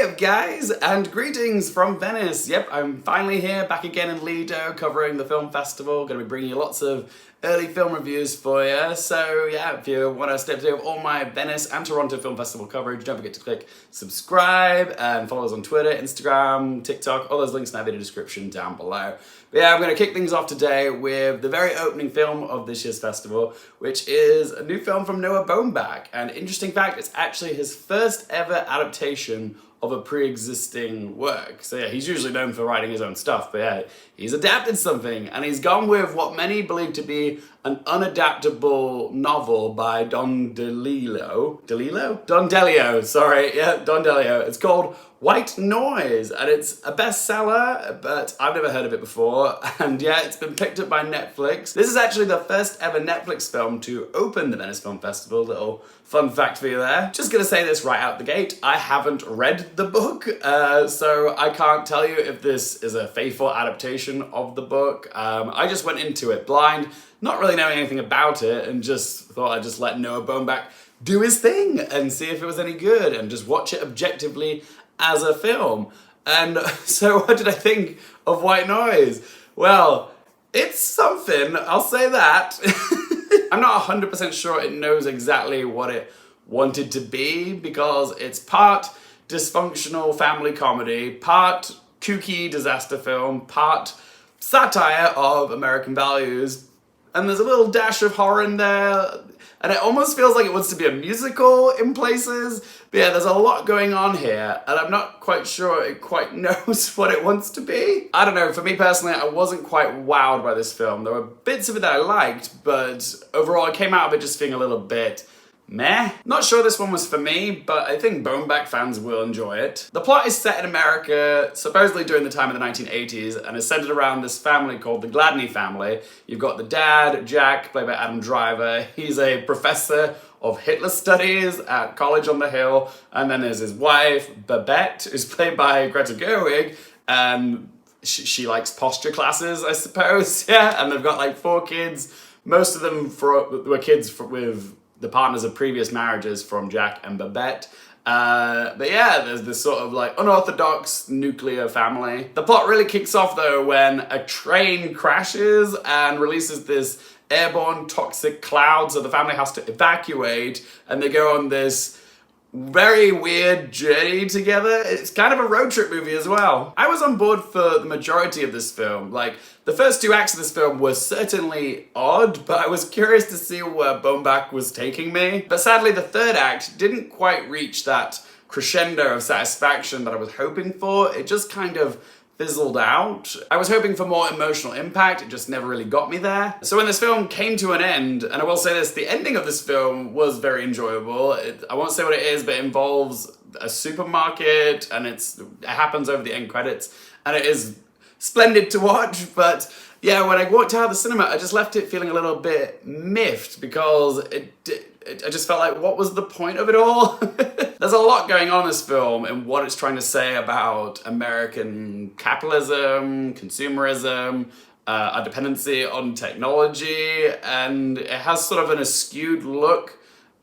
up, guys, and greetings from Venice. Yep, I'm finally here, back again in Lido, covering the film festival. Going to be bringing you lots of early film reviews for you. So yeah, if you want to stay up to date with all my Venice and Toronto Film Festival coverage, don't forget to click subscribe and follow us on Twitter, Instagram, TikTok, all those links in that video description down below. But yeah, I'm going to kick things off today with the very opening film of this year's festival, which is a new film from Noah Baumbach. And interesting fact, it's actually his first ever adaptation of a pre-existing work. So yeah, he's usually known for writing his own stuff, but yeah, he's adapted something, and he's gone with what many believe to be an unadaptable novel by Don DeLello. Don DeLello, sorry, yeah, Don DeLello. It's called White Noise, and it's a bestseller, but I've never heard of it before, and yeah, it's been picked up by Netflix. This is actually the first ever Netflix film to open the Venice Film Festival. Little fun fact for you there. Just gonna say this right out the gate, I haven't read the book, so I can't tell you if this is a faithful adaptation of the book. I just went into it blind, not really knowing anything about it, and just thought I'd just let Noah Baumbach do his thing and see if it was any good and just watch it objectively as a film. And so what did I think of White Noise? Well, it's something, I'll say that. I'm not 100% sure it knows exactly what it wanted to be, because it's part dysfunctional family comedy, part kooky disaster film, part satire of American values, and there's a little dash of horror in there, and it almost feels like it wants to be a musical in places. But yeah, there's a lot going on here, and I'm not quite sure it quite knows what it wants to be. I don't know, for me personally, I wasn't quite wowed by this film. There were bits of it that I liked, but overall I came out of it just feeling a little bit meh. Not sure this one was for me, but I think Baumbach fans will enjoy it. The plot is set in America, supposedly during the time of the 1980s, and is centered around this family called the Gladney family. You've got the dad, Jack, played by Adam Driver. He's a professor of Hitler studies at College on the Hill, and then there's his wife, Babette, who's played by Greta Gerwig, and she likes posture classes, I suppose, yeah, and they've got like 4 kids. Most of them were kids with the partners of previous marriages from Jack and Babette. But yeah, there's this sort of like unorthodox nuclear family. The plot really kicks off though when a train crashes and releases this airborne toxic cloud, so the family has to evacuate, and they go on this very weird journey together. It's kind of a road trip movie as well. I was on board for the majority of this film. Like, the first 2 acts of this film were certainly odd, but I was curious to see where Baumbach was taking me. But sadly, the 3rd act didn't quite reach that crescendo of satisfaction that I was hoping for. It just kind of fizzled out. I was hoping for more emotional impact, it just never really got me there. So when this film came to an end, and I will say this, the ending of this film was very enjoyable. I won't say what it is, but it involves a supermarket, and it happens over the end credits, and it is splendid to watch. But yeah, when I walked out of the cinema, I just left it feeling a little bit miffed, because I just felt like, what was the point of it all? There's a lot going on in this film and what it's trying to say about American capitalism, consumerism, our dependency on technology, and it has sort of an askewed look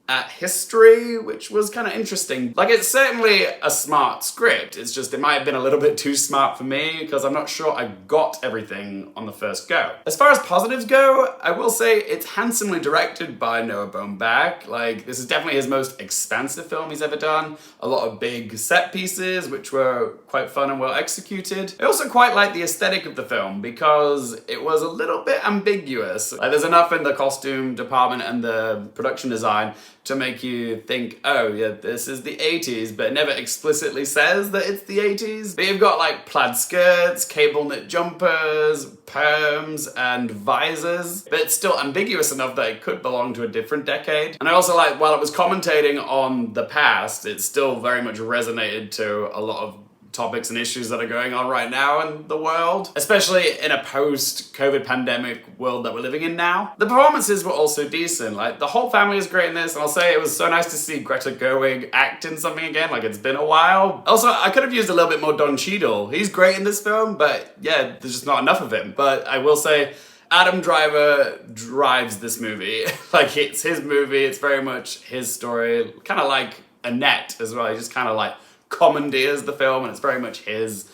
at history, which was kind of interesting. Like, it's certainly a smart script, it's just it might have been a little bit too smart for me, because I'm not sure I got everything on the first go. As far as positives go, I will say it's handsomely directed by Noah Baumbach. Like, this is definitely his most expansive film he's ever done. A lot of big set pieces, which were quite fun and well executed. I also quite like the aesthetic of the film, because it was a little bit ambiguous. Like, there's enough in the costume department and the production design to make you think, oh yeah, this is the 80s, but it never explicitly says that it's the 80s. But you've got like plaid skirts, cable knit jumpers, perms, and visors, but it's still ambiguous enough that it could belong to a different decade. And I also like, while it was commentating on the past, it still very much resonated to a lot of topics and issues that are going on right now in the world, especially in a post-COVID pandemic world that we're living in now. The performances were also decent. Like, the whole family is great in this, and I'll say it was so nice to see Greta Gerwig act in something again, like it's been a while. Also, I could have used a little bit more Don Cheadle. He's great in this film, but yeah, there's just not enough of him. But I will say, Adam Driver drives this movie. Like, it's his movie, it's very much his story, kind of like Annette as well. He just kind of like commandeers the film, and it's very much his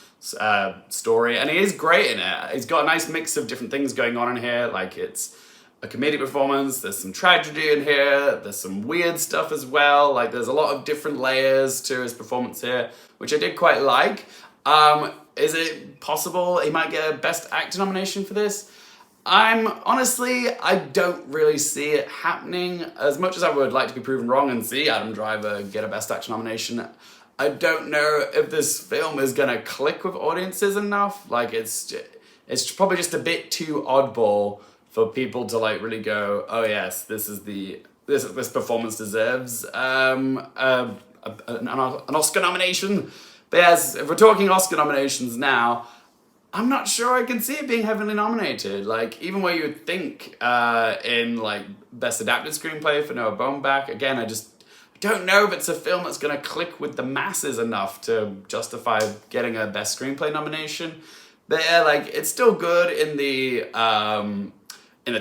story, and he is great in it. He's got a nice mix of different things going on in here, like it's a comedic performance, there's some tragedy in here, there's some weird stuff as well, like there's a lot of different layers to his performance here, which I did quite like. Is it possible he might get a Best Actor nomination for this? I don't really see it happening. As much as I would like to be proven wrong and see Adam Driver get a Best Actor nomination, I don't know if this film is gonna click with audiences enough. Like it's probably just a bit too oddball for people to like really go, oh yes, this performance deserves an Oscar nomination. But yes, if we're talking Oscar nominations now, I'm not sure I can see it being heavily nominated. Like, even where you would think in, like, Best Adapted Screenplay for Noah Baumbach, again, I don't know if it's a film that's going to click with the masses enough to justify getting a Best Screenplay nomination. But yeah, like, it's still good in the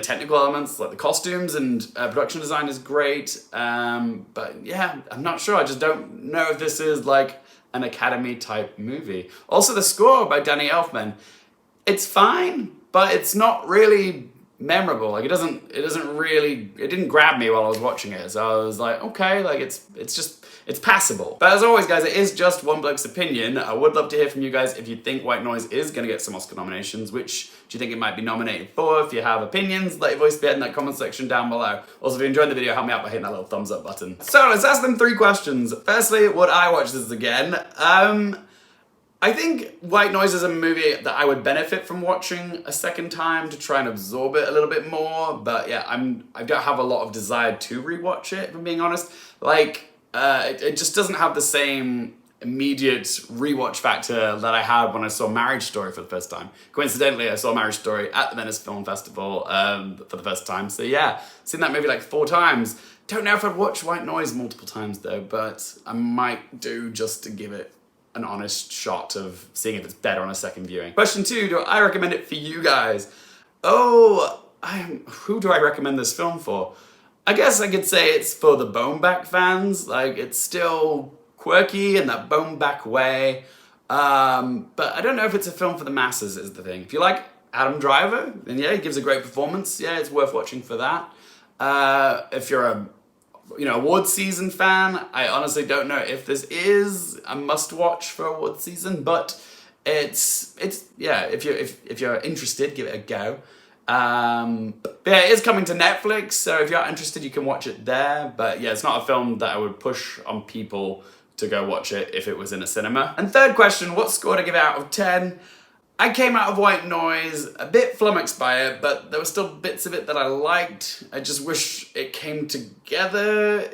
technical elements, like the costumes and production design is great. But yeah, I'm not sure. I just don't know if this is, like, an Academy type movie. Also, the score by Danny Elfman, it's fine, but it's not really memorable. Like it didn't grab me while I was watching it. So I was like, okay, like it's passable. But as always, guys, it is just one bloke's opinion. I would love to hear from you guys if you think White Noise is gonna get some Oscar nominations. Which do you think it might be nominated for? If you have opinions, let your voice be heard in that comment section down below. Also, if you enjoyed the video, help me out by hitting that little thumbs up button. So let's ask them 3 questions. Firstly, would I watch this again? I think White Noise is a movie that I would benefit from watching a second time to try and absorb it a little bit more. But yeah, I don't have a lot of desire to rewatch it, if I'm being honest. Like, it just doesn't have the same immediate rewatch factor that I had when I saw Marriage Story for the first time. Coincidentally, I saw Marriage Story at the Venice Film Festival for the first time. So yeah, seen that movie like 4 times. Don't know if I'd watch White Noise multiple times though, but I might do just to give it an honest shot of seeing if it's better on a second viewing. Question 2, do I recommend it for you guys? Who do I recommend this film for? I guess I could say it's for the Baumbach fans. Like, it's still quirky in that Baumbach way. But I don't know if it's a film for the masses is the thing. If you like Adam Driver, then yeah, he gives a great performance. Yeah, it's worth watching for that. If you're a awards season fan, I honestly don't know if this is a must-watch for awards season, but it's yeah. If you're interested, give it a go. But yeah, it is coming to Netflix, so if you're interested, you can watch it there. But yeah, it's not a film that I would push on people to go watch it if it was in a cinema. And third question, what score to give out of 10? I came out of White Noise a bit flummoxed by it, but there were still bits of it that I liked. I just wish it came together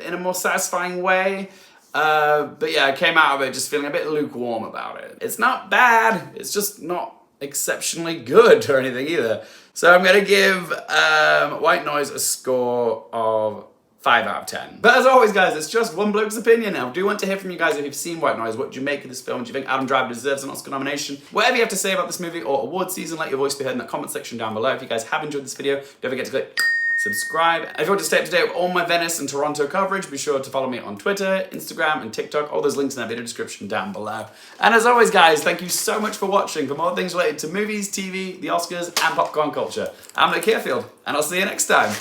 in a more satisfying way. But yeah, I came out of it just feeling a bit lukewarm about it. It's not bad, it's just not exceptionally good or anything either. So I'm gonna give White Noise a score of 5 out of 10. But as always, guys, it's just one bloke's opinion. I do want to hear from you guys if you've seen White Noise. What do you make of this film? Do you think Adam Driver deserves an Oscar nomination? Whatever you have to say about this movie or award season, let your voice be heard in the comment section down below. If you guys have enjoyed this video, don't forget to click subscribe. And if you want to stay up to date with all my Venice and Toronto coverage, be sure to follow me on Twitter, Instagram, and TikTok. All those links in that video description down below. And as always, guys, thank you so much for watching. For more things related to movies, TV, the Oscars, and popcorn culture, I'm Nick Carefield, and I'll see you next time.